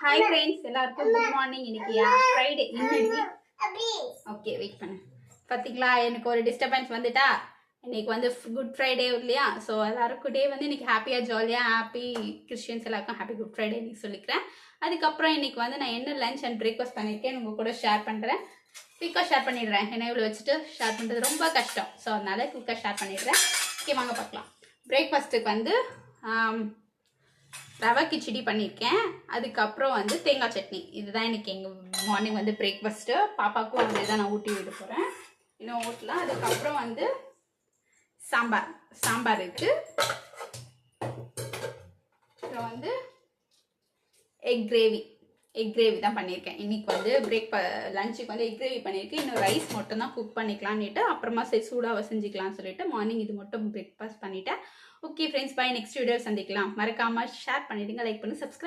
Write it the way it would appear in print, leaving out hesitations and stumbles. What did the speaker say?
Hi friends, எல்லாருக்கும் good morning. இன்னைக்கு Friday. இன்னைக்கு ஓகே வெயிட் பண்ணு. பார்த்தீங்களா, எனக்கு ஒரு டிஸ்டர்பன்ஸ் வந்துட்டா. இன்னைக்கு வந்து குட் ஃப்ரைடே இல்லையா? ஸோ எல்லாருக்கும் டே வந்து இன்னைக்கு ஹாப்பியாக ஜாலியாக ஹாப்பி கிறிஸ்டியன்ஸ் எல்லாருக்கும் ஹாப்பி குட் ஃப்ரைடே இன்னைக்கு சொல்லிக்கிறேன். அதுக்கப்புறம் இன்னைக்கு வந்து நான் என்ன லஞ்ச் அண்ட் பிரேக்ஃபாஸ்ட் பண்ணியிருக்கேன் உங்கள் கூட ஷேர் பண்ணுறேன். குயிக்காக ஷேர் பண்ணிடுறேன். ஏன்னா இவ்வளோ வச்சுட்டு ஷேர் பண்ணுறது ரொம்ப கஷ்டம். ஸோ அதனால குயிக்காக ஷேர் பண்ணிடுறேன். ஓகே வாங்க பார்க்கலாம். பிரேக்ஃபாஸ்ட்டுக்கு வந்து ரவை கிச்சடி பண்ணியிருக்கேன். அதுக்கப்புறம் வந்து தேங்காய் சட்னி. இதுதான் எனக்கு எங்கள் மார்னிங் வந்து பிரேக்ஃபாஸ்ட்டு. பாப்பாவுக்கும் வந்து தான் நான் ஊட்டி விட போகிறேன். இன்னும் ஊட்டலாம். அதுக்கப்புறம் வந்து சாம்பார் இருக்குது. அப்புறம் வந்து எக் கிரேவி தான் பண்ணியிருக்கேன். இன்னைக்கு வந்து லஞ்சுக்கு வந்து எக் கிரேவி பண்ணியிருக்கேன். இன்னும் ரைஸ் மட்டும் தான் குக் பண்ணிக்கலான்னுட்டு அப்புறமா சரி சூடாக செஞ்சுக்கலாம்னு சொல்லிட்டு மார்னிங் இது மட்டும் பிரேக்ஃபாஸ்ட் பண்ணிட்டேன். Okay friends, bye. Next video சந்திக்கலாம். மறக்காமல் ஷேர் பண்ணிடுங்க, லைக் பண்ணி சப்ஸ்கிரைப்